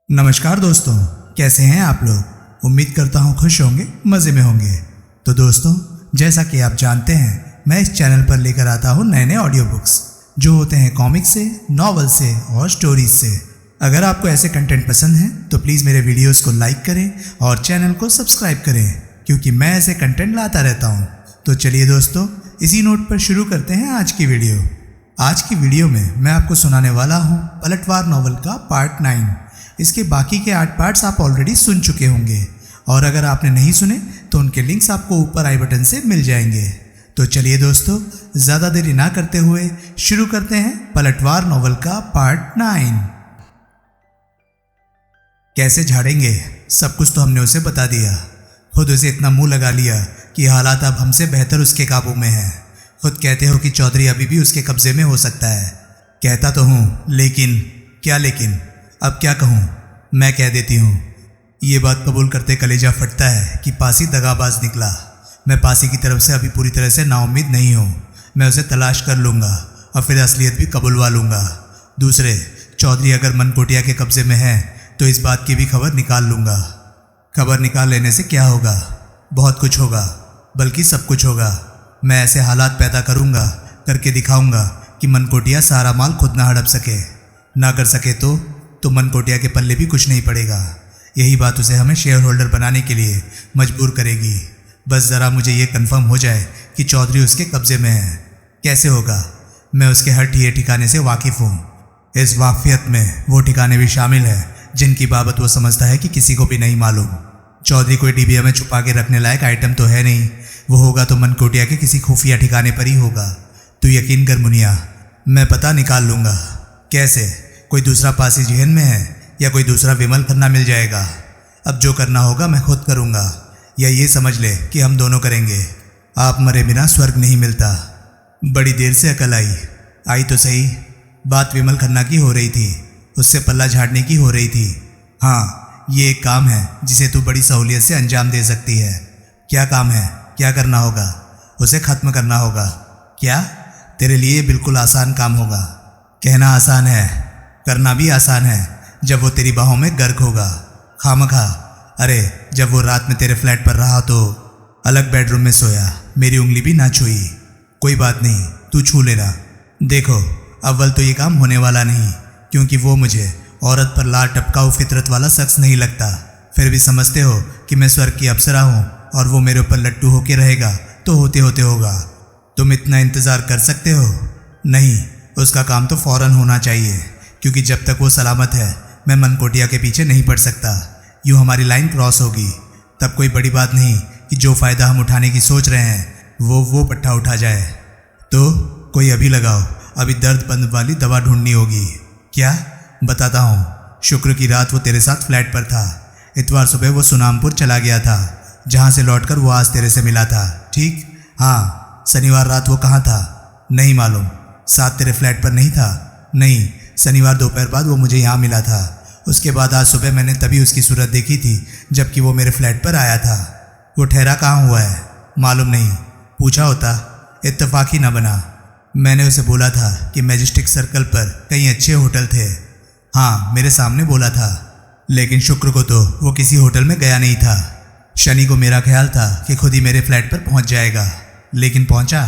नमस्कार दोस्तों, कैसे हैं आप लोग। उम्मीद करता हूँ खुश होंगे, मज़े में होंगे। तो दोस्तों, जैसा कि आप जानते हैं, मैं इस चैनल पर लेकर आता हूँ नए नए ऑडियो बुक्स जो होते हैं कॉमिक्स से, नॉवल से और स्टोरीज से। अगर आपको ऐसे कंटेंट पसंद है तो प्लीज़ मेरे वीडियोज़ को लाइक करें और चैनल को सब्सक्राइब करें, क्योंकि मैं ऐसे कंटेंट लाता रहता हूँ। तो चलिए दोस्तों, इसी नोट पर शुरू करते हैं आज की वीडियो। आज की वीडियो में मैं आपको सुनाने वाला हूँ पलटवार नॉवल का पार्ट 9। इसके बाकी के 8 पार्ट्स आप ऑलरेडी सुन चुके होंगे, और अगर आपने नहीं सुने तो उनके लिंक्स आपको ऊपर आई बटन से मिल जाएंगे। तो चलिए दोस्तों, ज़्यादा देरी ना करते हुए शुरू करते हैं पलटवार नॉवल का पार्ट 9। कैसे झाड़ेंगे, सब कुछ तो हमने उसे बता दिया। खुद उसे इतना मुंह लगा लिया कि हालात अब हमसे बेहतर उसके काबू में है। खुद कहते हो कि चौधरी अभी भी उसके कब्जे में हो सकता है। कहता तो हूँ, लेकिन क्या लेकिन, अब क्या कहूँ। मैं कह देती हूँ। ये बात कबूल करते कलेजा फटता है कि पासी दगाबाज निकला। मैं पासी की तरफ से अभी पूरी तरह से नाउम्मीद नहीं हूँ। मैं उसे तलाश कर लूँगा और फिर असलियत भी कबूलवा लूँगा। दूसरे, चौधरी अगर मनकोटिया के कब्जे में है तो इस बात की भी खबर निकाल लूँगा। खबर निकाल लेने से क्या होगा, बहुत कुछ होगा, बल्कि सब कुछ होगा। मैं ऐसे हालात पैदा करूँगा, करके दिखाऊँगा कि मनकोटिया सारा माल खुद ना हड़प सके। ना कर सके तो मनकोटिया के पल्ले भी कुछ नहीं पड़ेगा। यही बात उसे हमें शेयर होल्डर बनाने के लिए मजबूर करेगी। बस ज़रा मुझे ये कंफर्म हो जाए कि चौधरी उसके कब्जे में है। कैसे होगा, मैं उसके हर ठिकाने से वाकिफ़ हूँ। इस वाकियत में वो ठिकाने भी शामिल हैं जिनकी बाबत वो समझता है कि किसी को भी नहीं मालूम। चौधरी कोई डिबिया में छुपा के रखने लायक आइटम तो है नहीं। वो होगा तो मनकोटिया के किसी खुफिया ठिकाने पर ही होगा। तू यकीन कर मुनिया, मैं पता निकाल लूँगा। कैसे, कोई दूसरा पासी जेहन में है या कोई दूसरा विमल खन्ना मिल जाएगा। अब जो करना होगा मैं खुद करूँगा, या ये समझ ले कि हम दोनों करेंगे। आप मरे बिना स्वर्ग नहीं मिलता। बड़ी देर से अकल आई तो सही। बात विमल खन्ना की हो रही थी, उससे पल्ला झाड़ने की हो रही थी। हाँ, ये एक काम है जिसे तू बड़ी सहूलियत से अंजाम दे सकती है। क्या काम है, क्या करना होगा? उसे ख़त्म करना होगा। क्या? तेरे लिए बिल्कुल आसान काम होगा। कहना आसान है, करना भी आसान है। जब वो तेरी बाहों में गर्क होगा खामखा। अरे, जब वो रात में तेरे फ्लैट पर रहा तो अलग बेडरूम में सोया, मेरी उंगली भी ना छुई। कोई बात नहीं, तू छू लेना। देखो, अव्वल तो ये काम होने वाला नहीं, क्योंकि वो मुझे औरत पर लाल टपकाऊ फितरत वाला शख्स नहीं लगता। फिर भी समझते हो कि मैं स्वर्ग की अप्सरा हूँ और वो मेरे ऊपर लट्टू होके रहेगा तो होते होते होगा। तुम इतना इंतज़ार कर सकते हो? नहीं, उसका काम तो फ़ौरन होना चाहिए, क्योंकि जब तक वो सलामत है मैं मनकोटिया के पीछे नहीं पड़ सकता। यूँ हमारी लाइन क्रॉस होगी तब कोई बड़ी बात नहीं कि जो फ़ायदा हम उठाने की सोच रहे हैं वो पट्टा उठा जाए। तो कोई अभी लगाओ, अभी दर्द बंद वाली दवा ढूंढनी होगी। क्या? बताता हूँ। शुक्र की रात वो तेरे साथ फ्लैट पर था। इतवार सुबह वो सुनामपुर चला गया था, जहाँ से लौटकर वो आज तेरे से मिला था। ठीक? हाँ। शनिवार रात वो कहाँ था? नहीं मालूम। साथ तेरे फ्लैट पर नहीं था? नहीं, शनिवार दोपहर बाद वो मुझे यहाँ मिला था। उसके बाद आज सुबह मैंने तभी उसकी सूरत देखी थी जबकि वो मेरे फ्लैट पर आया था। वो ठहरा कहाँ हुआ है? मालूम नहीं। पूछा होता, इत्तेफाक ही ना बना। मैंने उसे बोला था कि मैजेस्टिक सर्कल पर कई अच्छे होटल थे। हाँ, मेरे सामने बोला था, लेकिन शुक्र को तो वो किसी होटल में गया नहीं था। शनि को मेरा ख्याल था कि खुद ही मेरे फ्लैट पर पहुँच जाएगा, लेकिन पहुँचा?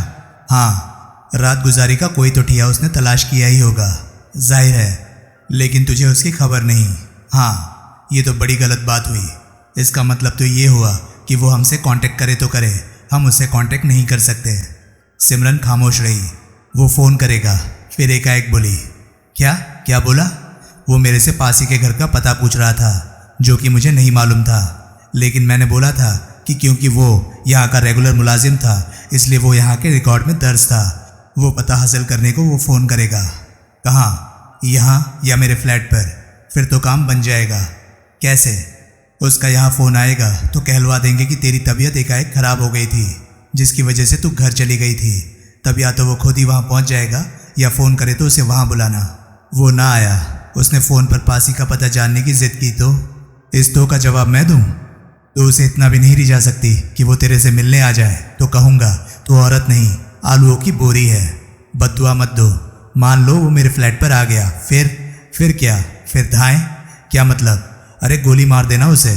हाँ, रात गुजारी का कोई तो ठिया उसने तलाश किया ही होगा, जाहिर है। लेकिन तुझे उसकी खबर नहीं। हाँ, ये तो बड़ी गलत बात हुई। इसका मतलब तो ये हुआ कि वो हमसे कांटेक्ट करे तो करे, हम उससे कांटेक्ट नहीं कर सकते। सिमरन खामोश रही। वो फ़ोन करेगा, फिर एकाएक बोली। क्या? क्या बोला? वो मेरे से पासी के घर का पता पूछ रहा था, जो कि मुझे नहीं मालूम था। लेकिन मैंने बोला था कि क्योंकि वो यहाँ का रेगुलर मुलाजिम था, इसलिए वो यहाँ के रिकॉर्ड में दर्ज था। वो पता हासिल करने को वो फ़ोन करेगा। कहाँ? यहाँ या मेरे फ्लैट पर? फिर तो काम बन जाएगा। कैसे? उसका यहाँ फ़ोन आएगा तो कहलवा देंगे कि तेरी तबीयत एकाएक ख़राब हो गई थी, जिसकी वजह से तू घर चली गई थी। तब या तो वो खुद ही वहाँ पहुँच जाएगा या फ़ोन करे तो उसे वहाँ बुलाना। वो ना आया, उसने फ़ोन पर पासी का पता जानने की ज़िद की तो इस तो का जवाब मैं दूँ? तो उसे इतना भी नहीं रिझा सकती कि वो तेरे से मिलने आ जाए तो कहूँगा तू औरत नहीं, आलूओं की बोरी है। बद्दुआ मत दो। मान लो वो मेरे फ्लैट पर आ गया, फिर क्या? फिर धाएँ? क्या मतलब? अरे गोली मार देना उसे,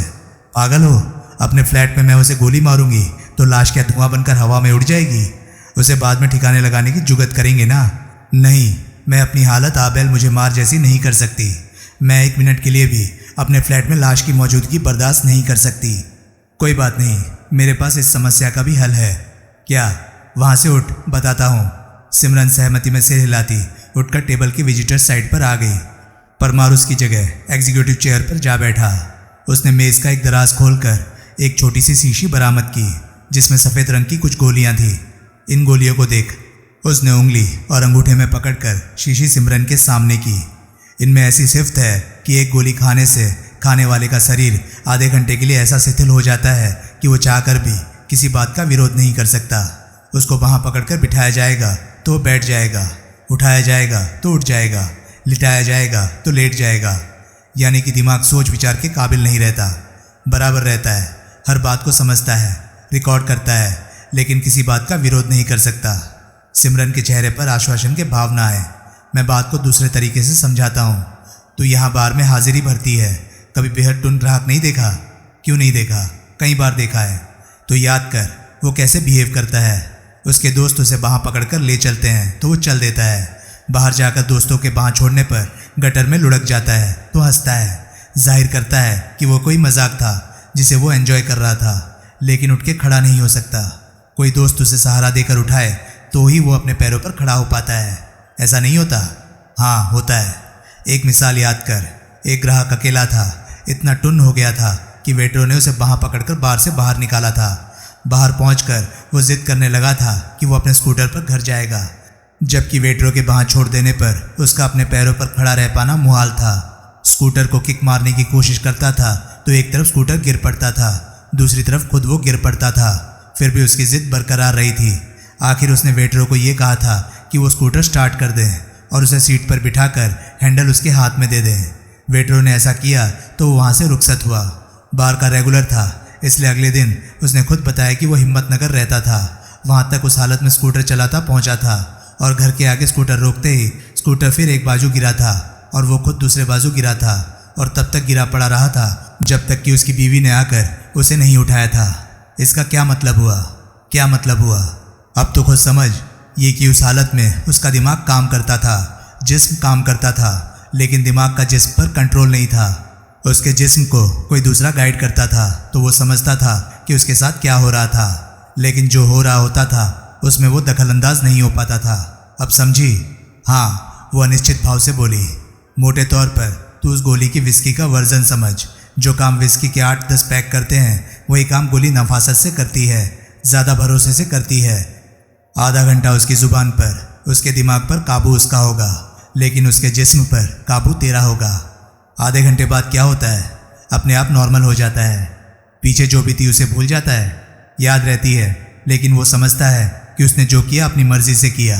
पागल हो? अपने फ्लैट में मैं उसे गोली मारूंगी तो लाश क्या धुआं बनकर हवा में उड़ जाएगी? उसे बाद में ठिकाने लगाने की जुगत करेंगे ना। नहीं, मैं अपनी हालत आबेल मुझे मार जैसी नहीं कर सकती। मैं 1 मिनट के लिए भी अपने फ्लैट में लाश की मौजूदगी बर्दाश्त नहीं कर सकती। कोई बात नहीं, मेरे पास इस समस्या का भी हल है। क्या? वहाँ से उठ, बताता हूँ। सिमरन सहमति में सिर हिलाती उठकर टेबल की विजिटर साइड पर आ गई। परमार उसकी जगह एग्जीक्यूटिव चेयर पर जा बैठा। उसने मेज़ का एक दराज खोलकर एक छोटी सी शीशी बरामद की जिसमें सफ़ेद रंग की कुछ गोलियां थी। इन गोलियों को देख। उसने उंगली और अंगूठे में पकड़कर शीशी सिमरन के सामने की। इनमें ऐसी सिफ्त है कि एक गोली खाने से खाने वाले का शरीर आधे घंटे के लिए ऐसा शिथिल हो जाता है कि वो चाहकर भी किसी बात का विरोध नहीं कर सकता। उसको वहाँ पकड़कर बिठाया जाएगा तो बैठ जाएगा, उठाया जाएगा तो उठ जाएगा, लिटाया जाएगा तो लेट जाएगा। यानी कि दिमाग सोच विचार के काबिल नहीं रहता, बराबर रहता है, हर बात को समझता है, रिकॉर्ड करता है, लेकिन किसी बात का विरोध नहीं कर सकता। सिमरन के चेहरे पर आश्वासन के भाव न आए। मैं बात को दूसरे तरीके से समझाता हूँ। तू यहाँ बार में हाजिरी भरती है, कभी बेहद टुन ग्राहक नहीं देखा? क्यों नहीं देखा? कई बार देखा है। तो याद कर वो कैसे बिहेव करता है। उसके दोस्त उसे बाँह पकड़कर ले चलते हैं तो वो चल देता है। बाहर जाकर दोस्तों के बाँह छोड़ने पर गटर में लुढ़क जाता है तो हंसता है, जाहिर करता है कि वो कोई मजाक था जिसे वो एंजॉय कर रहा था, लेकिन उठ के खड़ा नहीं हो सकता। कोई दोस्त उसे सहारा देकर उठाए तो ही वो अपने पैरों पर खड़ा हो पाता है। ऐसा नहीं होता? हाँ, होता है। एक मिसाल याद कर। एक ग्राहक अकेला था, इतना टुन्न हो गया था कि वेटरों ने उसे बाँह पकड़कर बार से बाहर निकाला था। बाहर पहुंचकर वो जिद करने लगा था कि वो अपने स्कूटर पर घर जाएगा, जबकि वेटरों के बाँह छोड़ देने पर उसका अपने पैरों पर खड़ा रह पाना मुहाल था। स्कूटर को किक मारने की कोशिश करता था तो एक तरफ स्कूटर गिर पड़ता था, दूसरी तरफ खुद वो गिर पड़ता था। फिर भी उसकी जिद बरकरार रही थी। आखिर उसने वेटरों को ये कहा था कि वो स्कूटर स्टार्ट कर दें और उसे सीट पर बिठाकर हैंडल उसके हाथ में दे दें। वेटरों ने ऐसा किया तो वो वहाँ से रुखसत हुआ। बार का रेगुलर था, इसलिए अगले दिन उसने खुद बताया कि वो हिम्मतनगर रहता था। वहाँ तक उस हालत में स्कूटर चलाता पहुँचा था और घर के आगे स्कूटर रोकते ही स्कूटर फिर एक बाजू गिरा था और वो खुद दूसरे बाजू गिरा था और तब तक गिरा पड़ा रहा था जब तक कि उसकी बीवी ने आकर उसे नहीं उठाया था। इसका क्या मतलब हुआ? क्या मतलब हुआ? अब तो खुद समझ। ये कि उस हालत में उसका दिमाग काम करता था, जिस्म काम करता था, लेकिन दिमाग का जिस्म पर कंट्रोल नहीं था। उसके जिस्म को कोई दूसरा गाइड करता था तो वो समझता था कि उसके साथ क्या हो रहा था, लेकिन जो हो रहा होता था उसमें वो दखलंदाज नहीं हो पाता था। अब समझी? हाँ, वो अनिश्चित भाव से बोली। मोटे तौर पर तू उस गोली की विस्की का वर्जन समझ। जो काम विस्की के 8-10 पैक करते हैं वही काम गोली नफासत से करती है, ज़्यादा भरोसे से करती है। आधा घंटा उसकी ज़ुबान पर, उसके दिमाग पर काबू उसका होगा, लेकिन उसके जिस्म पर काबू तेरा होगा। आधे घंटे बाद क्या होता है? अपने आप नॉर्मल हो जाता है। पीछे जो बीती उसे भूल जाता है, याद रहती है, लेकिन वो समझता है कि उसने जो किया अपनी मर्जी से किया।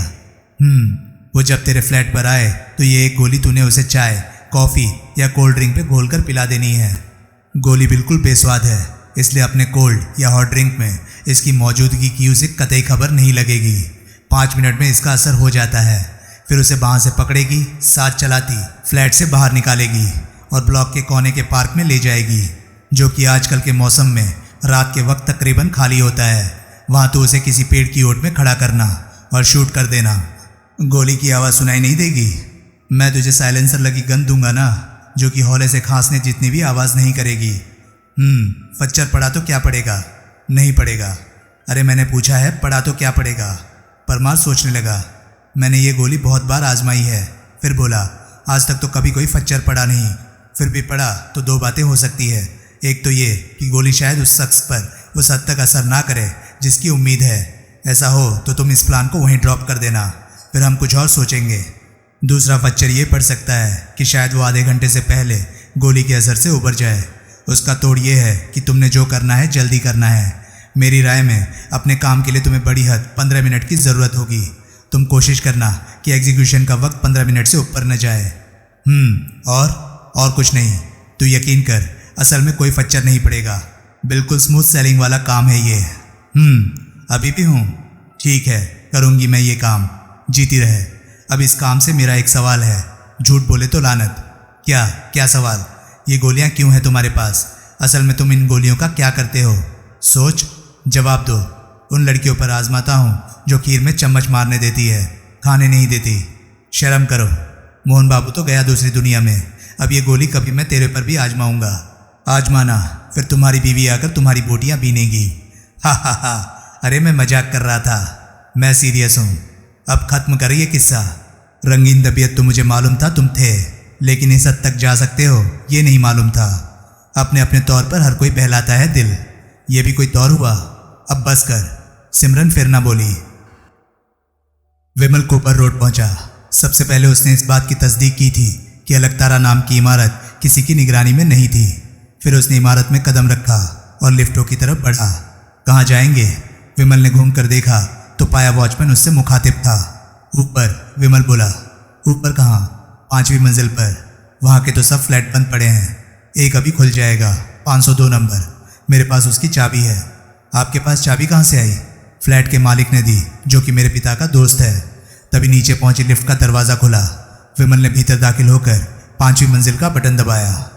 वो जब तेरे फ्लैट पर आए तो ये एक गोली तूने उसे चाय, कॉफ़ी या कोल्ड ड्रिंक पे घोलकर पिला देनी है। गोली बिल्कुल बेस्वाद है, इसलिए अपने कोल्ड या हॉट ड्रिंक में इसकी मौजूदगी की उसे कतई खबर नहीं लगेगी। 5 मिनट में इसका असर हो जाता है। फिर उसे बाँह से पकड़ेगी, साथ चलाती फ्लैट से बाहर निकालेगी और ब्लॉक के कोने के पार्क में ले जाएगी, जो कि आजकल के मौसम में रात के वक्त तकरीबन खाली होता है। वहाँ तो उसे किसी पेड़ की ओट में खड़ा करना और शूट कर देना। गोली की आवाज़ सुनाई नहीं देगी। मैं तुझे साइलेंसर लगी गन दूंगा ना, जो कि हौले से खांसने जितनी भी आवाज़ नहीं करेगी। फच्चर पड़ा तो क्या पड़ेगा? नहीं पड़ेगा। अरे मैंने पूछा है, पड़ा तो क्या पड़ेगा? परमार सोचने लगा। मैंने ये गोली बहुत बार आजमाई है। फिर बोला, आज तक तो कभी कोई फच्चर पड़ा नहीं। फिर भी पड़ा तो 2 बातें हो सकती है। एक तो ये कि गोली शायद उस शख्स पर उस हद तक असर ना करे जिसकी उम्मीद है। ऐसा हो तो तुम इस प्लान को वहीं ड्रॉप कर देना, फिर हम कुछ और सोचेंगे। दूसरा फच्चर ये पड़ सकता है कि शायद वो आधे घंटे से पहले गोली के असर से उबर जाए। उसका तोड़ ये है कि तुमने जो करना है जल्दी करना है। मेरी राय में अपने काम के लिए तुम्हें बड़ी हद 15 मिनट की ज़रूरत होगी। तुम कोशिश करना कि एग्जीक्यूशन का वक्त 15 मिनट से ऊपर न जाए। और कुछ नहीं। तू यकीन कर, असल में कोई फच्चर नहीं पड़ेगा। बिल्कुल स्मूथ सेलिंग वाला काम है ये। अभी भी हूँ। ठीक है, करूँगी मैं ये काम। जीती रहे। अब इस काम से मेरा एक सवाल है, झूठ बोले तो लानत। क्या सवाल? ये गोलियां क्यों हैं तुम्हारे पास? असल में तुम इन गोलियों का क्या करते हो? सोच, जवाब दो। उन लड़कियों पर आजमाता हूँ जो खीर में चम्मच मारने देती है, खाने नहीं देती। शर्म करो। मोहन बाबू तो गया दूसरी दुनिया में, अब ये गोली कभी मैं तेरे पर भी आजमाऊंगा। आजमाना, फिर तुम्हारी बीवी आकर तुम्हारी बोटियां बीनेगी। हा हा हा। अरे मैं मजाक कर रहा था, मैं सीरियस हूँ। अब खत्म कर ये किस्सा। रंगीन तबीयत तो मुझे मालूम था तुम थे, लेकिन इस हद तक जा सकते हो ये नहीं मालूम था। अपने अपने तौर पर हर कोई बहलाता है दिल, ये भी कोई तौर हुआ? अब बस कर। सिमरन फिर ना बोली। विमल कूपर रोड पहुंचा। सबसे पहले उसने इस बात की तस्दीक की थी कि अलकतारा नाम की इमारत किसी की निगरानी में नहीं थी। फिर उसने इमारत में कदम रखा और लिफ्टों की तरफ बढ़ा। कहाँ जाएंगे? विमल ने घूम कर देखा तो पाया वॉचमैन उससे मुखातिब था। ऊपर, विमल बोला। ऊपर कहाँ? 5वीं मंजिल पर। वहाँ के तो सब फ्लैट बंद पड़े हैं, एक अभी खुल जाएगा, 502 नंबर। मेरे पास उसकी चाबी है। आपके पास चाबी कहाँ से आई? फ्लैट के मालिक ने दी, जो कि मेरे पिता का दोस्त है। तभी नीचे पहुंची लिफ्ट का दरवाज़ा खुला। विमल ने भीतर दाखिल होकर 5वीं मंजिल का बटन दबाया।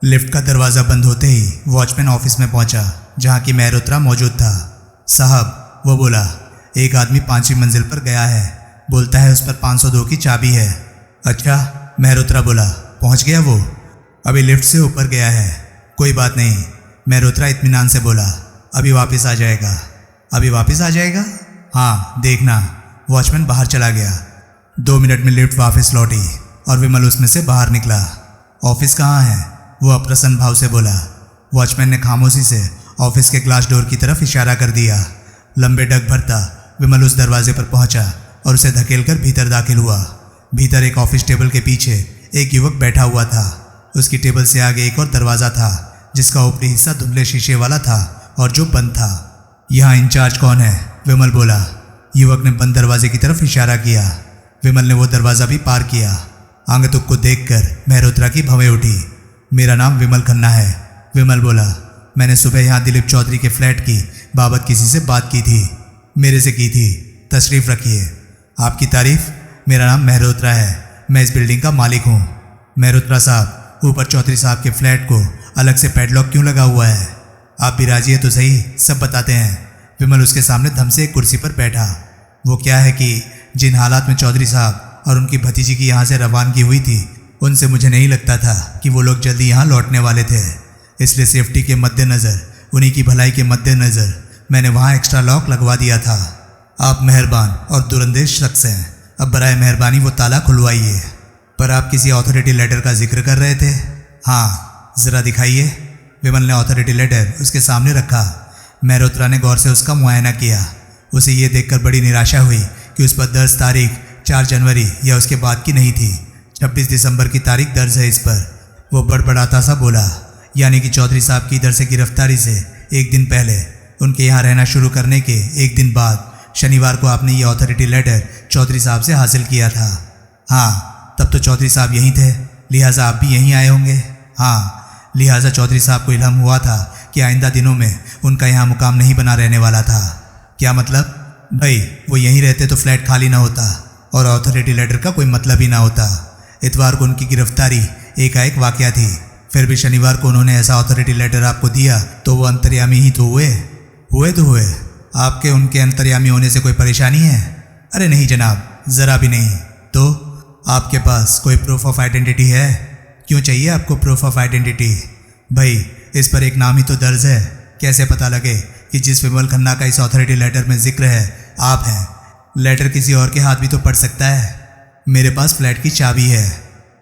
लिफ्ट का दरवाज़ा बंद होते ही वॉचमैन ऑफिस में पहुंचा, जहां की मेहरोत्रा मौजूद था। साहब, वो बोला, एक आदमी 5वीं मंजिल पर गया है, बोलता है उस पर 502 की चाबी है। अच्छा, मेहरोत्रा बोला। पहुंच गया वो? अभी लिफ्ट से ऊपर गया है। कोई बात नहीं, मेहरोत्रा इत्मीनान से बोला। अभी वापस आ जाएगा। अभी वापस आ जाएगा? हाँ, देखना। वॉचमैन बाहर चला गया। 2 मिनट में लिफ्ट वापस लौटी और विमल उसमें से बाहर निकला। ऑफिस कहाँ है? वो अप्रसन्न भाव से बोला। वॉचमैन ने खामोशी से ऑफिस के ग्लास डोर की तरफ इशारा कर दिया। लंबे डग भरता विमल उस दरवाजे पर पहुंचा और उसे धकेलकर भीतर दाखिल हुआ। भीतर एक ऑफिस टेबल के पीछे एक युवक बैठा हुआ था। उसकी टेबल से आगे एक और दरवाज़ा था, जिसका ऊपरी हिस्सा धुंधले शीशे वाला था और जो बंद था। यहाँ इंचार्ज कौन है? विमल बोला। युवक ने बंद दरवाजे की तरफ इशारा किया। विमल ने वो दरवाज़ा भी पार किया। आंगतुक को देखकर मेहरोत्रा की भवें उठी। मेरा नाम विमल खन्ना है, विमल बोला। मैंने सुबह यहाँ दिलीप चौधरी के फ्लैट की बाबत किसी से बात की थी। मेरे से की थी। तशरीफ़ रखिए। आपकी तारीफ़? मेरा नाम मेहरोत्रा है, मैं इस बिल्डिंग का मालिक हूँ। मेहरोत्रा साहब, ऊपर चौधरी साहब के फ्लैट को अलग से पैडलॉक क्यों लगा हुआ है? आप भी राजी है तो सही, सब बताते हैं। विमल उसके सामने धम से एक कुर्सी पर बैठा। वो क्या है कि जिन हालात में चौधरी साहब और उनकी भतीजी की यहाँ से रवानगी हुई थी, उनसे मुझे नहीं लगता था कि वो लोग जल्दी यहाँ लौटने वाले थे। इसलिए सेफ्टी के मद्देनज़र, उन्हीं की भलाई के मद्देनज़र मैंने वहाँ एक्स्ट्रा लॉक लगवा दिया था। आप मेहरबान और दुरंदेश शख्स हैं, अब बराए मेहरबानी वो ताला खुलवाइए। पर आप किसी अथॉरिटी लेटर का जिक्र कर रहे थे? हाँ, ज़रा दिखाइए। विमल ने अथॉरिटी लेटर उसके सामने रखा। मेहरोत्रा ने गौर से उसका मुआयना किया। उसे ये देखकर बड़ी निराशा हुई कि उस पर दर्ज तारीख 4 जनवरी या उसके बाद की नहीं थी, 26 दिसंबर की तारीख दर्ज है इस पर। वो बड़बड़ाता सा बोला, यानी कि चौधरी साहब की इधर से गिरफ्तारी से एक दिन पहले, उनके यहाँ रहना शुरू करने के एक दिन बाद, शनिवार को आपने ये अथॉरिटी लेटर चौधरी साहब से हासिल किया था? हाँ, तब तो चौधरी साहब यहीं थे, लिहाजा आप भी यहीं आए होंगे। हाँ, लिहाजा चौधरी साहब को इल्हम हुआ था कि आइंदा दिनों में उनका यहाँ मुकाम नहीं बना रहने वाला था। क्या मतलब? भाई, वो यहीं रहते तो फ्लैट खाली ना होता और अथॉरिटी लेटर का कोई मतलब ही ना होता। इतवार को उनकी गिरफ्तारी एकाएक वाकया थी, फिर भी शनिवार को उन्होंने ऐसा अथॉरिटी लेटर आपको दिया तो वो अंतर्यामी ही तो हुए। आपके उनके अंतर्यामी होने से कोई परेशानी है? अरे नहीं जनाब, ज़रा भी नहीं। तो आपके पास कोई प्रूफ ऑफ आइडेंटिटी है? क्यों चाहिए आपको प्रूफ ऑफ आइडेंटिटी? भाई, इस पर एक नाम ही तो दर्ज है, कैसे पता लगे कि जिस विमल खन्ना का इस अथॉरिटी लेटर में जिक्र है आप हैं? लेटर किसी और के हाथ भी तो पड़ सकता है। मेरे पास फ्लैट की चाबी है,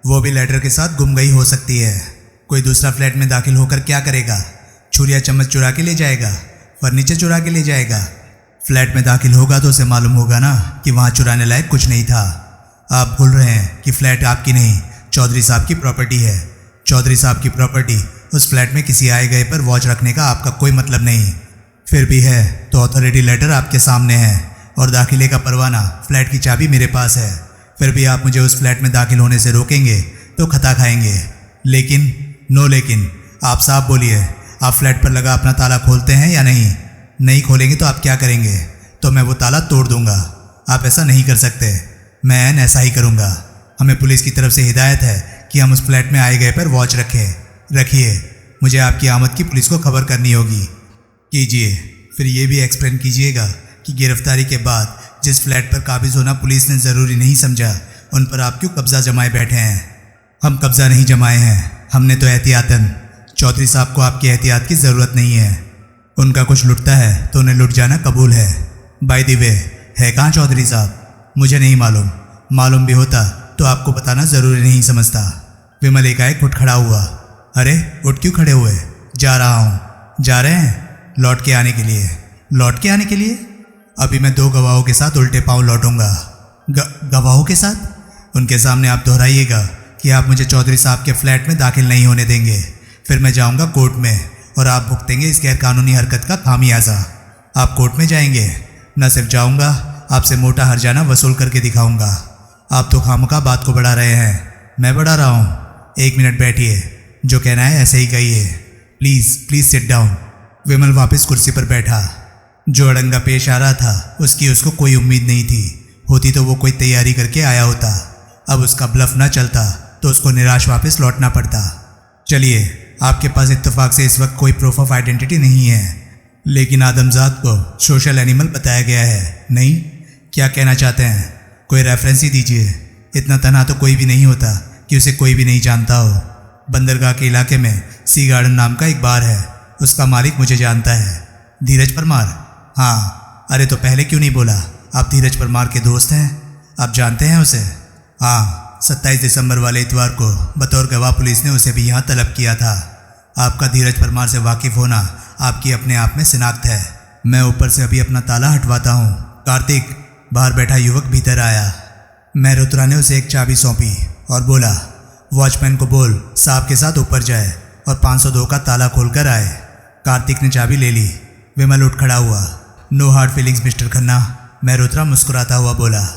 वो भी लेटर के साथ गुम गई हो सकती है। कोई दूसरा फ्लैट में दाखिल होकर क्या करेगा? छुरिया चम्मच चुरा के ले जाएगा, फर्नीचर चुरा के ले जाएगा। फ्लैट में दाखिल होगा तो उसे मालूम होगा ना कि वहाँ चुराने लायक कुछ नहीं था। आप भूल रहे हैं कि फ्लैट आपकी नहीं, चौधरी साहब की प्रॉपर्टी है। चौधरी साहब की प्रॉपर्टी, उस फ्लैट में किसी आए गए पर वॉच रखने का आपका कोई मतलब नहीं। फिर भी है तो अथॉरिटी लेटर आपके सामने है और दाखिले का परवाना, फ्लैट की चाबी मेरे पास है। फिर भी आप मुझे उस फ्लैट में दाखिल होने से रोकेंगे तो खता खाएंगे। लेकिन नो लेकिन, आप साफ बोलिए, आप फ्लैट पर लगा अपना ताला खोलते हैं या नहीं? नहीं खोलेंगे तो आप क्या करेंगे? तो मैं वो ताला तोड़ दूंगा। आप ऐसा नहीं कर सकते। मैं ऐसा ही करूंगा। हमें पुलिस की तरफ से हिदायत है कि हम उस फ्लैट में आए गए पर वॉच रखें। रखिए, मुझे आपकी आमद की पुलिस को खबर करनी होगी। कीजिए। फिर ये भी एक्सप्लेन कीजिएगा कि गिरफ्तारी के बाद जिस फ्लैट पर काबिज होना पुलिस ने ज़रूरी नहीं समझा, उन पर आप क्यों कब्जा जमाए बैठे हैं? हम कब्जा नहीं जमाए हैं, हमने तो एहतियातन। चौधरी साहब को आपकी एहतियात की ज़रूरत नहीं है। उनका कुछ लुटता है तो उन्हें लुट जाना कबूल है। बाय द वे, है कहाँ चौधरी साहब? मुझे नहीं मालूम, मालूम भी होता तो आपको बताना ज़रूरी नहीं समझता। विमल एकाएक उठ खड़ा हुआ। अरे उठ क्यों खड़े हुए? जा रहा हूँ। जा रहे हैं? लौट के आने के लिए। लौट के आने के लिए? अभी मैं 2 गवाहों के साथ उल्टे पाँव लौटूंगा। गवाहों के साथ? उनके सामने आप दोहराइएगा कि आप मुझे चौधरी साहब के फ्लैट में दाखिल नहीं होने देंगे। फिर मैं जाऊंगा कोर्ट में और आप भुगतेंगे इस गैरकानूनी हरकत का खामियाजा। आप कोर्ट में जाएंगे? न सिर्फ जाऊंगा, आपसे मोटा हर्जाना वसूल करके दिखाऊंगा। आप तो खामखा बात को बढ़ा रहे हैं। मैं बढ़ा रहा हूँ? 1 मिनट बैठिए, जो कहना है ऐसे ही कहिए। Please sit down. विमल वापस कुर्सी पर बैठा। जो अड़ंगा पेश आ रहा था उसको कोई उम्मीद नहीं थी। होती तो वो कोई तैयारी करके आया होता। अब उसका ब्लफ न चलता तो उसको निराश वापस लौटना पड़ता। चलिए, आपके पास इत्तेफाक से इस वक्त कोई प्रूफ ऑफ आइडेंटिटी नहीं है, लेकिन आदमजात को सोशल एनिमल बताया गया है। नहीं? क्या कहना चाहते हैं? कोई रेफरेंस ही दीजिए। इतना तनहा तो कोई भी नहीं होता कि उसे कोई भी नहीं जानता हो। बंदरगाह के इलाके में सी गार्डन नाम का एक बार है, उसका मालिक मुझे जानता है। धीरज परमार? हाँ। अरे तो पहले क्यों नहीं बोला? आप धीरज परमार के दोस्त हैं, आप जानते हैं उसे? हाँ, 27 दिसंबर वाले इतवार को बतौर गवाह पुलिस ने उसे भी यहाँ तलब किया था। आपका धीरज परमार से वाकिफ़ होना आपकी अपने आप में शिनाख्त है। मैं ऊपर से अभी अपना ताला हटवाता हूँ। कार्तिक, बाहर बैठा युवक भीतर आया। मेहरोत्रा ने उसे एक चाबी सौंपी और बोला, वॉचमैन को बोल साहब के साथ ऊपर जाए और 502 का ताला खोलकर आए। कार्तिक ने चाबी ले ली। विमल उठ खड़ा हुआ। No hard feelings mister Khanna, Mehrotra मुस्कुराता हुआ बोला।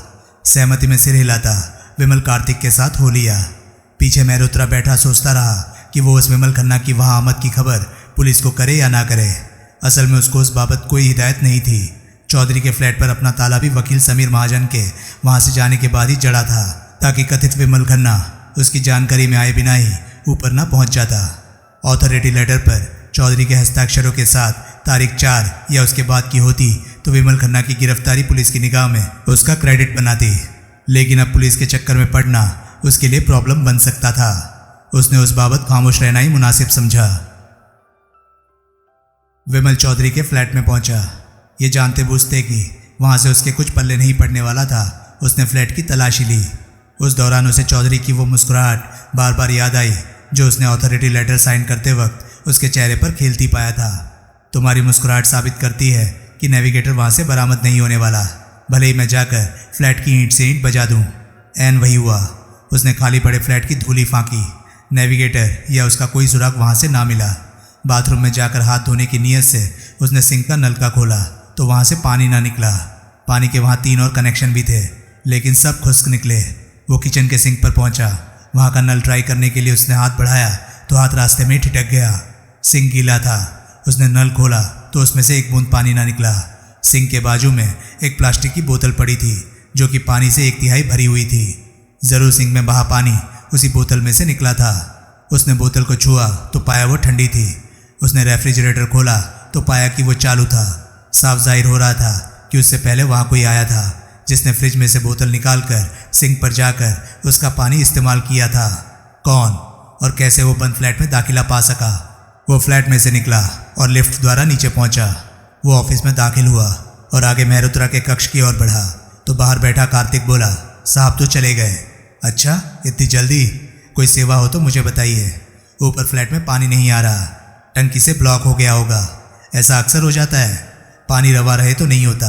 सहमति में सिर हिलाता विमल कार्तिक के साथ हो लिया। पीछे मेहरोत्रा बैठा सोचता रहा कि वो उस विमल खन्ना की वहाँ आमद की खबर पुलिस को करे या ना करे। असल में उसको उस बाबत कोई हिदायत नहीं थी। चौधरी के फ्लैट पर अपना ताला भी वकील समीर महाजन के वहाँ से जाने के बाद ही जड़ा था, ताकि कथित विमल खन्ना उसकी जानकारी में आए बिना ही ऊपर ना पहुँच जाता। ऑथोरिटी लेटर पर चौधरी के हस्ताक्षरों के साथ तारीख 4 या उसके बाद की होती तो विमल खन्ना की गिरफ्तारी पुलिस की निगाह में उसका क्रेडिट बनाती। लेकिन अब पुलिस के चक्कर में पड़ना उसके लिए प्रॉब्लम बन सकता था। उसने उस बाबत खामोश रहना ही मुनासिब समझा। विमल चौधरी के फ्लैट में पहुंचा। ये जानते बूझते कि वहां से उसके कुछ पल्ले नहीं पड़ने वाला था, उसने फ्लैट की तलाशी ली। उस दौरान उसे चौधरी की वो मुस्कुराहट बार बार याद आई जो उसने ऑथोरिटी लेटर साइन करते वक्त उसके चेहरे पर खेलती पाया था। तुम्हारी मुस्कुराहट साबित करती है कि नेविगेटर वहाँ से बरामद नहीं होने वाला, भले ही मैं जाकर फ्लैट की ईंट से ईंट बजा दूँ। ऐन वही हुआ। उसने खाली पड़े फ्लैट की धूली फांकी। नेविगेटर या उसका कोई सुराग वहाँ से ना मिला। बाथरूम में जाकर हाथ धोने की नीयत से उसने सिंक का नलका खोला तो वहाँ से पानी ना निकला। पानी के वहाँ 3 और कनेक्शन भी थे, लेकिन सब खुश्क निकले। वो किचन के सिंक पर पहुँचा। वहाँ का नल ट्राई करने के लिए उसने हाथ बढ़ाया तो हाथ रास्ते में ठिठक गया। सिंक गीला था। उसने नल खोला तो उसमें से एक बूंद पानी ना निकला। सिंक के बाजू में एक प्लास्टिक की बोतल पड़ी थी जो कि पानी से 1/3 भरी हुई थी। ज़रूर सिंक में बहा पानी उसी बोतल में से निकला था। उसने बोतल को छुआ तो पाया वो ठंडी थी। उसने रेफ्रिजरेटर खोला तो पाया कि वो चालू था। साफ जाहिर हो रहा था कि उससे पहले वहाँ कोई आया था जिसने फ्रिज में से बोतल निकालकर सिंक पर जाकर उसका पानी इस्तेमाल किया था। कौन और कैसे वो बंद फ्लैट में दाखिला पा सका? वो फ्लैट में से निकला और लिफ्ट द्वारा नीचे पहुंचा। वो ऑफिस में दाखिल हुआ और आगे मेहरोत्रा के कक्ष की ओर बढ़ा तो बाहर बैठा कार्तिक बोला, साहब तो चले गए? अच्छा, इतनी जल्दी? कोई सेवा हो तो मुझे बताइए। ऊपर फ्लैट में पानी नहीं आ रहा, टंकी से ब्लॉक हो गया होगा। ऐसा अक्सर हो जाता है, पानी रवा रहे तो नहीं होता।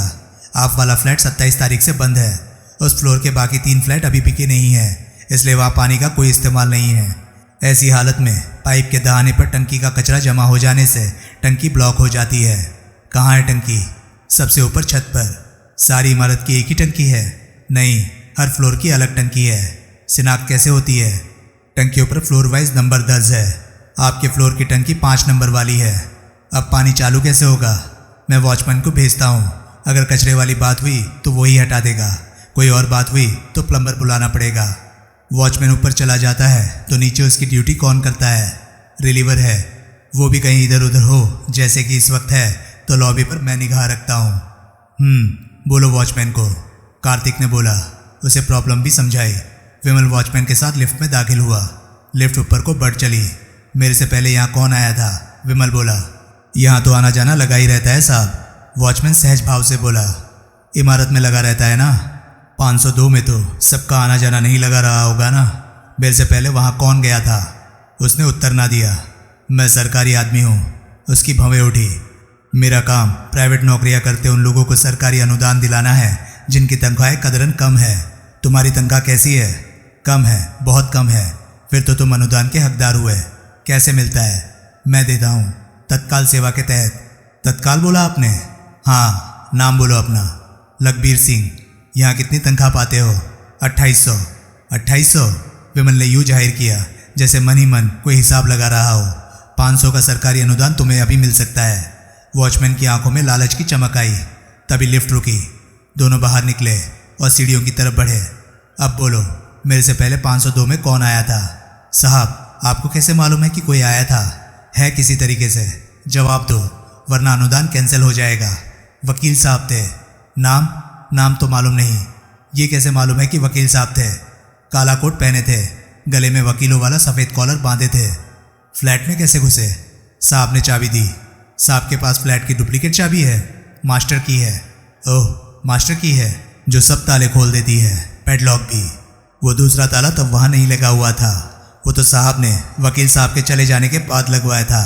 आप वाला फ्लैट 27 तारीख से बंद है। उस फ्लोर के बाकी 3 फ्लैट अभी बिके नहीं हैं, इसलिए वहाँ पानी का कोई इस्तेमाल नहीं है। ऐसी हालत में पाइप के दहाने पर टंकी का कचरा जमा हो जाने से टंकी ब्लॉक हो जाती है। कहाँ है टंकी? सबसे ऊपर छत पर। सारी इमारत की एक ही टंकी है? नहीं, हर फ्लोर की अलग टंकी है। शिनाख्त कैसे होती है? टंकियों पर फ्लोर वाइज नंबर दर्ज है। आपके फ्लोर की टंकी 5 नंबर वाली है। अब पानी चालू कैसे होगा? मैं वॉचमैन को भेजता हूँ। अगर कचरे वाली बात हुई तो वही हटा देगा, कोई और बात हुई तो प्लम्बर बुलाना पड़ेगा। वॉचमैन ऊपर चला जाता है तो नीचे उसकी ड्यूटी कौन करता है? रिलीवर है, वो भी कहीं इधर उधर हो जैसे कि इस वक्त है, तो लॉबी पर मैं निगाह रखता हूँ। बोलो वॉचमैन को, कार्तिक ने बोला। उसे प्रॉब्लम भी समझाई। विमल वॉचमैन के साथ लिफ्ट में दाखिल हुआ। लिफ्ट ऊपर को बढ़ चली। मेरे से पहले यहाँ कौन आया था? विमल बोला। यहाँ तो आना जाना लगा ही रहता है साहब, वॉचमैन सहज भाव से बोला। इमारत में लगा रहता है ना, 502 में तो सबका आना जाना नहीं लगा रहा होगा ना। मेरे से पहले वहाँ कौन गया था? उसने उत्तर ना दिया। मैं सरकारी आदमी हूँ। उसकी भवें उठी। मेरा काम प्राइवेट नौकरियाँ करते उन लोगों को सरकारी अनुदान दिलाना है जिनकी तनख्वाहें कदरन कम है। तुम्हारी तनख्वाह कैसी है? कम है, बहुत कम है। फिर तो तुम अनुदान के हकदार हुए। कैसे मिलता है? मैं देता हूँ, तत्काल सेवा के तहत। तत्काल बोला आपने? हाँ, नाम बोलो अपना। लखबीर सिंह। यहाँ कितनी तनख्वाह पाते हो? 2800। 2800? विमल ने यूँ जाहिर किया जैसे मन ही मन कोई हिसाब लगा रहा हो। 500 का सरकारी अनुदान तुम्हें अभी मिल सकता है। वॉचमैन की आंखों में लालच की चमक आई। तभी लिफ्ट रुकी। दोनों बाहर निकले और सीढ़ियों की तरफ बढ़े। अब बोलो, मेरे से पहले 502 में कौन आया था? साहब, आपको कैसे मालूम है कि कोई आया था? है किसी तरीके से? जवाब दो, वरना अनुदान कैंसिल हो जाएगा। वकील साहब थे। नाम तो मालूम नहीं। ये कैसे मालूम है कि वकील साहब थे? काला कोट पहने थे, गले में वकीलों वाला सफ़ेद कॉलर बांधे थे। फ्लैट में कैसे घुसे? साहब ने चाबी दी। साहब के पास फ्लैट की डुप्लीकेट चाबी है? मास्टर की है। ओह, मास्टर की है जो सब ताले खोल देती है, पैडलॉक भी। वो दूसरा ताला तब वहाँ नहीं लगा हुआ था। वो तो साहब ने वकील साहब के चले जाने के बाद लगवाया था।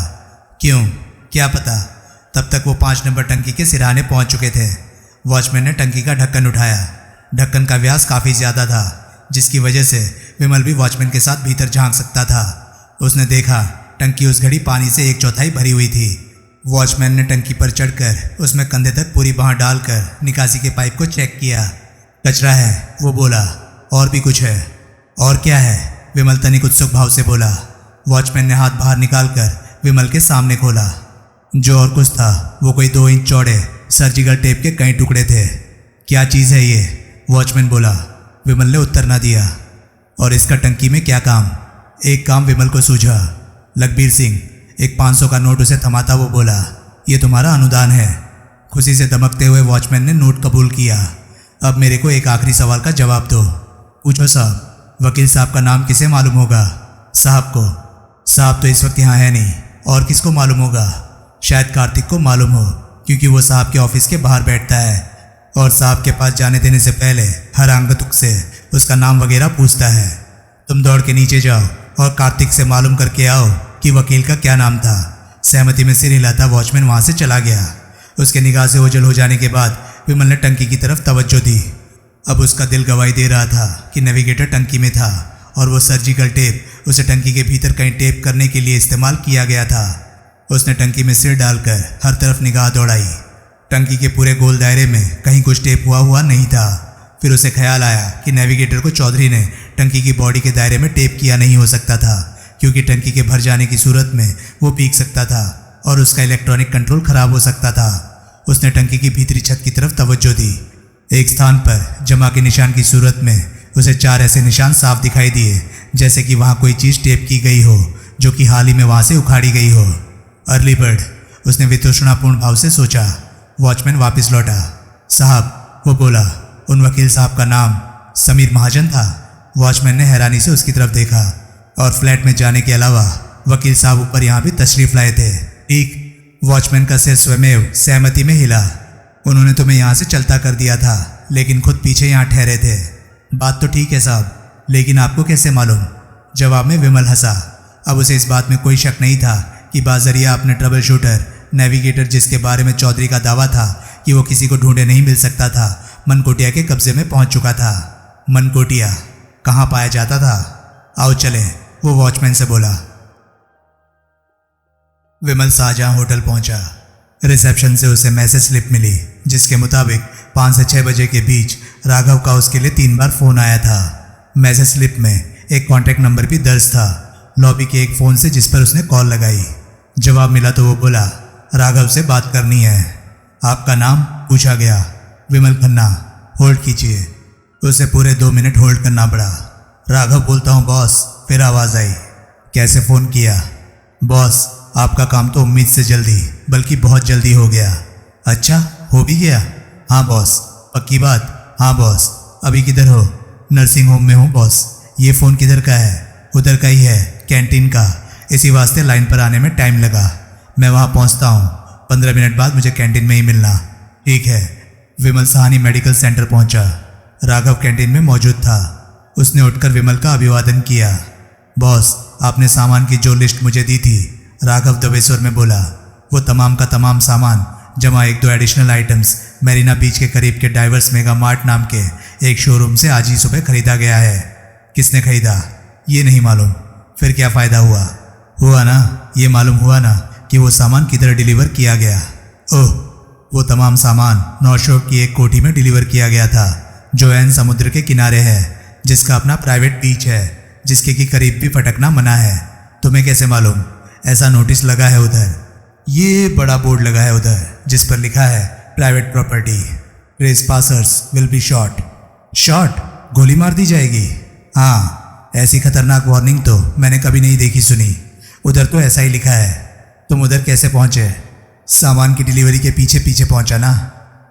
क्यों? क्या पता। तब तक वो 5 नंबर टंकी के सिरहाने पहुँच चुके थे। वॉचमैन ने टंकी का ढक्कन उठाया। ढक्कन का व्यास काफ़ी ज़्यादा था, जिसकी वजह से विमल भी वॉचमैन के साथ भीतर झांक सकता था। उसने देखा टंकी उस घड़ी पानी से 1/4 भरी हुई थी। वॉचमैन ने टंकी पर चढ़कर उसमें कंधे तक पूरी बाँह डालकर निकासी के पाइप को चेक किया। कचरा है, वो बोला। और भी कुछ है? और क्या है? विमल तनिक उत्सुक भाव से बोला। वॉचमैन ने हाथ बाहर निकालकर विमल के सामने खोला। जो और कुछ था वो कोई 2 इंच चौड़े सर्जिकल टेप के कई टुकड़े थे। क्या चीज़ है ये? वॉचमैन बोला। विमल ने उत्तर ना दिया। और इसका टंकी में क्या काम? एक काम विमल को सूझा। लखबीर सिंह एक 500 का नोट उसे थमाता वो बोला, ये तुम्हारा अनुदान है। खुशी से दमकते हुए वॉचमैन ने नोट कबूल किया। अब मेरे को एक आखिरी सवाल का जवाब दो। पूछो साहब। वकील साहब का नाम किसे मालूम होगा? साहब को। साहब तो इस वक्त यहाँ है नहीं, और किसको मालूम होगा? शायद कार्तिक को मालूम हो, क्योंकि वो साहब के ऑफिस के बाहर बैठता है और साहब के पास जाने देने से पहले हर आंगतुक से उसका नाम वगैरह पूछता है। तुम दौड़ के नीचे जाओ और कार्तिक से मालूम करके आओ कि वकील का क्या नाम था। सहमति में सिर हिलाता वॉचमैन वहाँ से चला गया। उसके निगाह से ओझल हो जाने के बाद विमल ने टंकी की तरफ तवज्जो दी। अब उसका दिल गवाही दे रहा था कि नेविगेटर टंकी में था और वो सर्जिकल टेप उसे टंकी के भीतर कहीं टेप करने के लिए इस्तेमाल किया गया था। उसने टंकी में सिर डालकर हर तरफ निगाह दौड़ाई। टंकी के पूरे गोल दायरे में कहीं कुछ टेप हुआ नहीं था। फिर उसे ख्याल आया कि नेविगेटर को चौधरी ने टंकी की बॉडी के दायरे में टेप किया नहीं हो सकता था, क्योंकि टंकी के भर जाने की सूरत में वो पीक सकता था और उसका इलेक्ट्रॉनिक कंट्रोल खराब हो सकता था। उसने टंकी की भीतरी छत की तरफ तवज्जो दी। एक स्थान पर जमा के निशान की सूरत में उसे 4 ऐसे निशान साफ दिखाई दिए, जैसे कि वहाँ कोई चीज़ टेप की गई हो जो कि हाल ही में वहाँ से उखाड़ी गई हो। अर्ली बर्ड, उसने वितृष्णापूर्ण भाव से सोचा। वॉचमैन वापस लौटा। साहब, वो बोला, उन वकील साहब का नाम समीर महाजन था। वॉचमैन ने हैरानी से उसकी तरफ देखा। और फ्लैट में जाने के अलावा वकील साहब ऊपर यहाँ भी तशरीफ लाए थे, ठीक? वॉचमैन का सिर स्वयं सहमति में हिला। उन्होंने तुम्हें यहाँ से चलता कर दिया था, लेकिन खुद पीछे यहाँ ठहरे थे। बात तो ठीक है साहब, लेकिन आपको कैसे मालूम? जवाब में विमल हंसा। अब उसे इस बात में कोई शक नहीं था कि बाजरिया अपने ट्रबल शूटर नेविगेटर, जिसके बारे में चौधरी का दावा था कि वो किसी को ढूंढे नहीं मिल सकता था, मनकोटिया के कब्जे में पहुंच चुका था। मनकोटिया कहाँ पाया जाता था? आओ चले, वो वॉचमैन से बोला। विमल शाहजहां होटल पहुंचा। रिसेप्शन से उसे मैसेज स्लिप मिली, जिसके मुताबिक 5 से 6 बजे के बीच राघव का उसके लिए 3 बार फ़ोन आया था। मैसेज स्लिप में एक कॉन्टैक्ट नंबर भी दर्ज था, लॉबी के एक फ़ोन से, जिस पर उसने कॉल लगाई। जवाब मिला तो वो बोला, राघव से बात करनी है। आपका नाम पूछा गया। विमल खन्ना। होल्ड कीजिए। उसे पूरे 2 मिनट होल्ड करना पड़ा। राघव बोलता हूँ बॉस। फिर आवाज़ आई। कैसे फ़ोन किया? बॉस, आपका काम तो उम्मीद से जल्दी बल्कि बहुत जल्दी हो गया। अच्छा, हो भी गया? हाँ बॉस। पक्की बात? हाँ बॉस। अभी किधर हो? नर्सिंग होम में हूँ बॉस। ये फ़ोन किधर का है? उधर का ही है, कैंटीन का। इसी वास्ते लाइन पर आने में टाइम लगा। मैं वहाँ पहुँचता हूँ, 15 मिनट बाद मुझे कैंटीन में ही मिलना। ठीक है। विमल साहनी मेडिकल सेंटर पहुँचा। राघव कैंटीन में मौजूद था। उसने उठकर विमल का अभिवादन किया। बॉस, आपने सामान की जो लिस्ट मुझे दी थी, राघव दबे स्वर में बोला। वो तमाम का तमाम सामान जमा 1-2 एडिशनल आइटम्स मेरीना बीच के करीब के डाइवर्स मेगा मार्ट नाम के एक शोरूम से आज ही सुबह खरीदा गया है। किसने खरीदा ये नहीं मालूम। फिर क्या फ़ायदा हुआ ना, ये मालूम हुआ ना कि वो सामान किधर डिलीवर किया गया। ओह, वो तमाम सामान नॉर्थ शोर की एक कोठी में डिलीवर किया गया था, जो एन समुद्र के किनारे है, जिसका अपना प्राइवेट बीच है, जिसके की करीब भी फटकना मना है। तुम्हें कैसे मालूम? ऐसा नोटिस लगा है उधर। ये बड़ा बोर्ड लगा है उधर, जिस पर लिखा है private property, trespassers will be shot. Shot? गोली मार दी जाएगी? हाँ, ऐसी खतरनाक वार्निंग तो मैंने कभी नहीं देखी सुनी। उधर तो ऐसा ही लिखा है। तुम उधर कैसे पहुंचे? सामान की डिलीवरी के पीछे पीछे पहुंचा ना।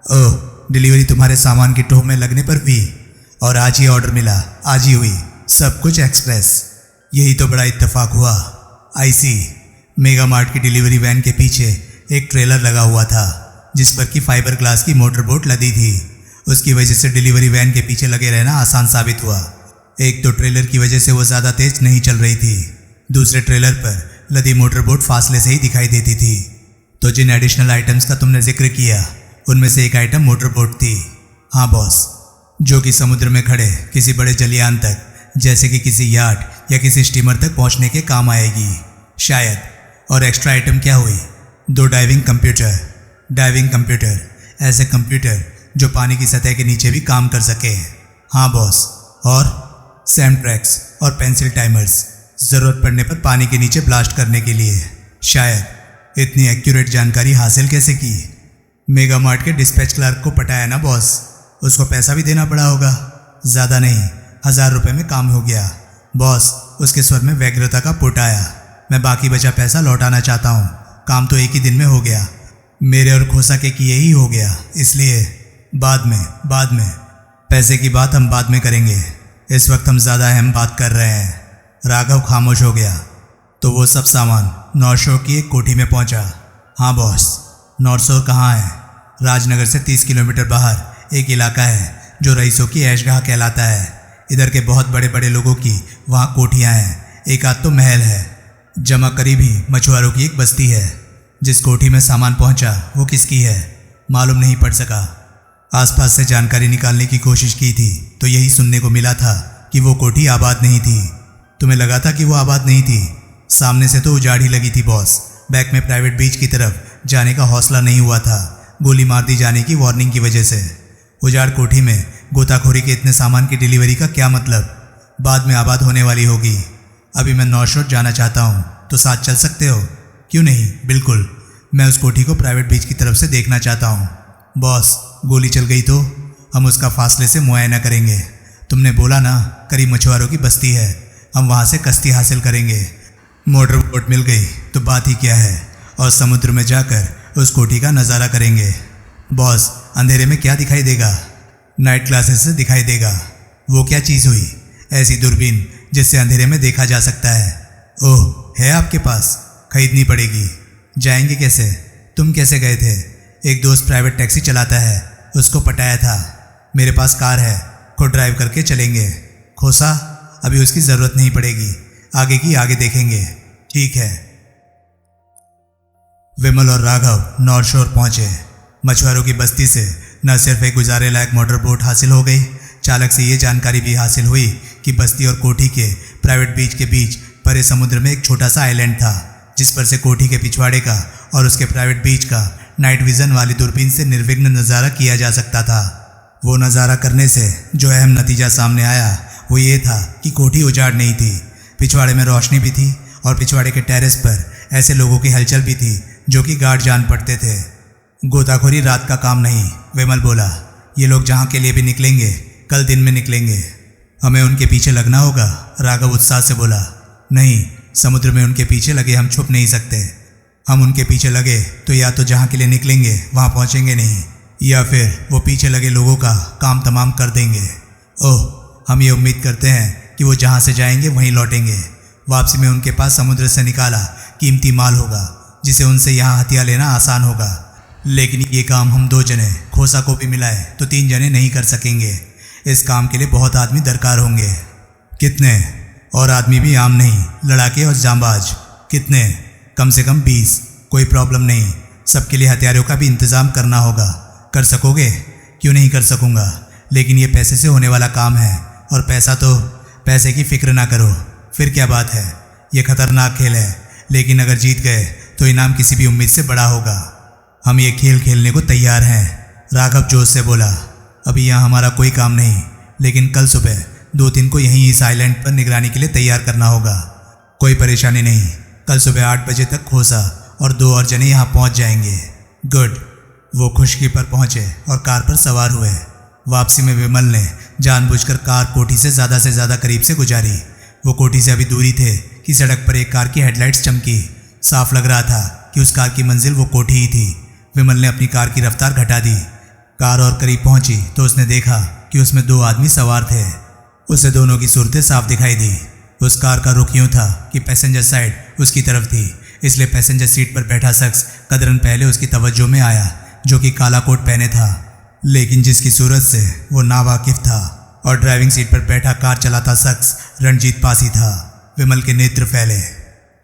ओह, डिलीवरी तुम्हारे सामान की टोह में लगने पर हुई, और आज ही ऑर्डर मिला, आज ही हुई, सब कुछ एक्सप्रेस। यही तो बड़ा इत्तेफाक हुआ। आई सी। मेगा मार्ट की डिलीवरी वैन के पीछे एक ट्रेलर लगा हुआ था, जिस पर की फाइबर ग्लास की मोटर बोट लदी थी। उसकी वजह से डिलीवरी वैन के पीछे लगे रहना आसान साबित हुआ। एक तो ट्रेलर की वजह से वो ज़्यादा तेज नहीं चल रही थी, दूसरे ट्रेलर पर लदी मोटर बोट फासले से ही दिखाई देती थी। तो जिन एडिशनल आइटम्स का तुमने जिक्र किया, उनमें से एक आइटम मोटर बोट थी। हाँ बॉस, जो कि समुद्र में खड़े किसी बड़े जलयान तक, जैसे कि किसी याट या किसी स्टीमर तक पहुंचने के काम आएगी शायद। और एक्स्ट्रा आइटम क्या हुई? 2 डाइविंग कंप्यूटर, ऐसे कंप्यूटर जो पानी की सतह के नीचे भी काम कर सके। हाँ बॉस। और सैम ट्रैक्स और पेंसिल टाइमर्स, ज़रूरत पड़ने पर पानी के नीचे ब्लास्ट करने के लिए शायद। इतनी एक्यूरेट जानकारी हासिल कैसे की? मेगा मार्ट के डिस्पैच क्लर्क को पटाया ना बॉस। उसको पैसा भी देना पड़ा होगा। ज़्यादा नहीं, 1000 रुपये में काम हो गया बॉस। उसके स्वर में व्यग्रता का पुट आया। मैं बाकी बचा पैसा लौटाना चाहता हूँ। काम तो एक ही दिन में हो गया, मेरे और खोसा के किए ही हो गया, इसलिए बाद में पैसे की बात हम बाद में करेंगे। इस वक्त हम ज़्यादा अहम बात कर रहे हैं। राघव खामोश हो गया। तो वो सब सामान नॉर्थ शोर की एक कोठी में पहुंचा। हाँ बॉस। नॉर्थ शोर कहाँ है? राजनगर से 30 किलोमीटर बाहर एक इलाका है जो रईसों की ऐशगाह कहलाता है। इधर के बहुत बड़े बड़े लोगों की वहाँ कोठियाँ हैं, एक आध तो महल है। जमा करीबी मछुआरों की एक बस्ती है। जिस कोठी में सामान पहुंचा वो किसकी है मालूम नहीं पड़ सका। आसपास से जानकारी निकालने की कोशिश की थी तो यही सुनने को मिला था कि वो कोठी आबाद नहीं थी। तुम्हें लगा था कि वो आबाद नहीं थी? सामने से तो उजाड़ ही लगी थी बॉस। बैक में प्राइवेट बीच की तरफ जाने का हौसला नहीं हुआ था, गोली मार दी जाने की वार्निंग की वजह से। उजाड़ कोठी में गोताखोरी के इतने सामान की डिलीवरी का क्या मतलब? बाद में आबाद होने वाली होगी। अभी मैं नॉर्थ शोर जाना चाहता हूँ, तो साथ चल सकते हो? क्यों नहीं, बिल्कुल। मैं उस कोठी को प्राइवेट बीच की तरफ से देखना चाहता हूँ। बॉस, गोली चल गई तो हम उसका फासले से मुआयना करेंगे। तुमने बोला ना करीब मछुआरों की बस्ती है, हम वहाँ से कश्ती हासिल करेंगे। मोटर बोट मिल गई तो बात ही क्या है, और समुद्र में जाकर उस कोठी का नज़ारा करेंगे। बॉस, अंधेरे में क्या दिखाई देगा? नाइट ग्लासेस से दिखाई देगा। वो क्या चीज़ हुई? ऐसी दूरबीन जिससे अंधेरे में देखा जा सकता है। ओह, है आपके पास? खरीदनी पड़ेगी। जाएंगे कैसे? तुम कैसे गए थे? एक दोस्त प्राइवेट टैक्सी चलाता है, उसको पटाया था। मेरे पास कार है, खुद ड्राइव करके चलेंगे। खोसा, अभी उसकी ज़रूरत नहीं पड़ेगी, आगे की आगे देखेंगे। ठीक है। विमल और राघव नॉर्थ शोर पहुंचे। मछुआरों की बस्ती से न सिर्फ एक गुजारे लायक मोटर बोट हासिल हो गई, चालक से ये जानकारी भी हासिल हुई कि बस्ती और कोठी के प्राइवेट बीच के बीच परे समुद्र में एक छोटा सा आइलैंड था, जिस पर से कोठी के पिछवाड़े का और उसके प्राइवेट बीच का नाइट विजन वाली दूरबीन से निर्विघ्न नज़ारा किया जा सकता था। वो नज़ारा करने से जो अहम नतीजा सामने आया वो ये था कि कोठी उजाड़ नहीं थी, पिछवाड़े में रोशनी भी थी, और पिछवाड़े के टेरेस पर ऐसे लोगों की हलचल भी थी जो कि गार्ड जान पड़ते थे। गोताखोरी रात का काम नहीं, विमल बोला। ये लोग जहाँ के लिए भी निकलेंगे कल दिन में निकलेंगे। हमें उनके पीछे लगना होगा, राघव उत्साह से बोला। नहीं, समुद्र में उनके पीछे लगे हम छुप नहीं सकते। हम उनके पीछे लगे तो या तो जहाँ के लिए निकलेंगे वहाँ पहुँचेंगे नहीं, या फिर वो पीछे लगे लोगों का काम तमाम कर देंगे। ओह, हम ये उम्मीद करते हैं कि वो जहाँ से जाएंगे वहीं लौटेंगे। वापसी में उनके पास समुद्र से निकाला कीमती माल होगा जिसे उनसे यहाँ हथिया लेना आसान होगा। लेकिन ये काम हम 2 जने, खोसा को भी मिलाए तो 3 जने नहीं कर सकेंगे। इस काम के लिए बहुत आदमी दरकार होंगे। कितने? और आदमी भी आम नहीं, लड़ाके और जांबाज। कितने? कम से कम 20। कोई प्रॉब्लम नहीं, सबके लिए हथियारों का भी इंतज़ाम करना होगा। कर सकोगे? क्यों नहीं कर सकूँगा, लेकिन ये पैसे से होने वाला काम है, और पैसे की फिक्र ना करो। फिर क्या बात है, ये खतरनाक खेल है, लेकिन अगर जीत गए तो इनाम किसी भी उम्मीद से बड़ा होगा। हम ये खेल खेलने को तैयार हैं, राघव जोश से बोला। अभी यहाँ हमारा कोई काम नहीं, लेकिन कल सुबह 2-3 को यहीं इस आइलैंड पर निगरानी के लिए तैयार करना होगा। कोई परेशानी नहीं, कल सुबह 8 बजे तक खोसा और 2 और जने यहाँ पहुँच जाएंगे। गुड। वो खुशकी पर पहुँचे और कार पर सवार हुए। वापसी में विमल ने जानबूझकर कार कोठी से ज़्यादा करीब से गुजारी। वो कोठी से अभी दूरी थे कि सड़क पर एक कार की हेडलाइट्स चमकी। साफ लग रहा था कि उस कार की मंजिल वो कोठी ही थी। विमल ने अपनी कार की रफ्तार घटा दी। कार और करीब पहुंची तो उसने देखा कि उसमें 2 आदमी सवार थे। उसे दोनों की सूरतें साफ दिखाई दी। उस कार का रुख यूं था कि पैसेंजर साइड उसकी तरफ थी, इसलिए पैसेंजर सीट पर बैठा शख्स कदरन पहले उसकी तवज्जो में आया, जो कि काला कोट पहने था, लेकिन जिसकी सूरत से वो नावाकिफ था। और ड्राइविंग सीट पर बैठा कार चलाता शख्स रणजीत पासी था। विमल के नेत्र फैले।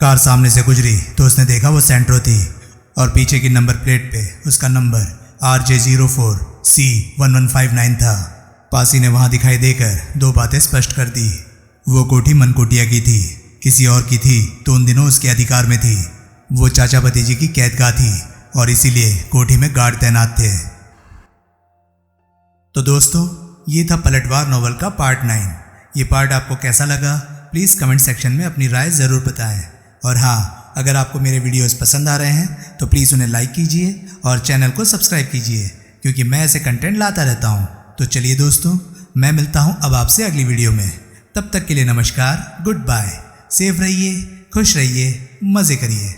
कार सामने से गुजरी तो उसने देखा वो सेंट्रो थी, और पीछे की नंबर प्लेट पे उसका नंबर RJ04C1159 था। पासी ने वहां दिखाई देकर 2 बातें स्पष्ट कर दी। वो कोठी मनकोटिया की थी, किसी और की थी तो उन दिनों उसके अधिकार में थी। वो चाचा भतीजी की कैदगाह थी और इसीलिए कोठी में गार्ड तैनात थे। तो दोस्तों, ये था पलटवार नॉवल का पार्ट 9। ये पार्ट आपको कैसा लगा प्लीज़ कमेंट सेक्शन में अपनी राय ज़रूर बताएं। और हाँ, अगर आपको मेरे वीडियोस पसंद आ रहे हैं तो प्लीज़ उन्हें लाइक कीजिए और चैनल को सब्सक्राइब कीजिए, क्योंकि मैं ऐसे कंटेंट लाता रहता हूँ। तो चलिए दोस्तों, मैं मिलता हूँ अब आपसे अगली वीडियो में। तब तक के लिए नमस्कार, गुड बाय, सेफ रहिए, खुश रहिए, मज़े करिए।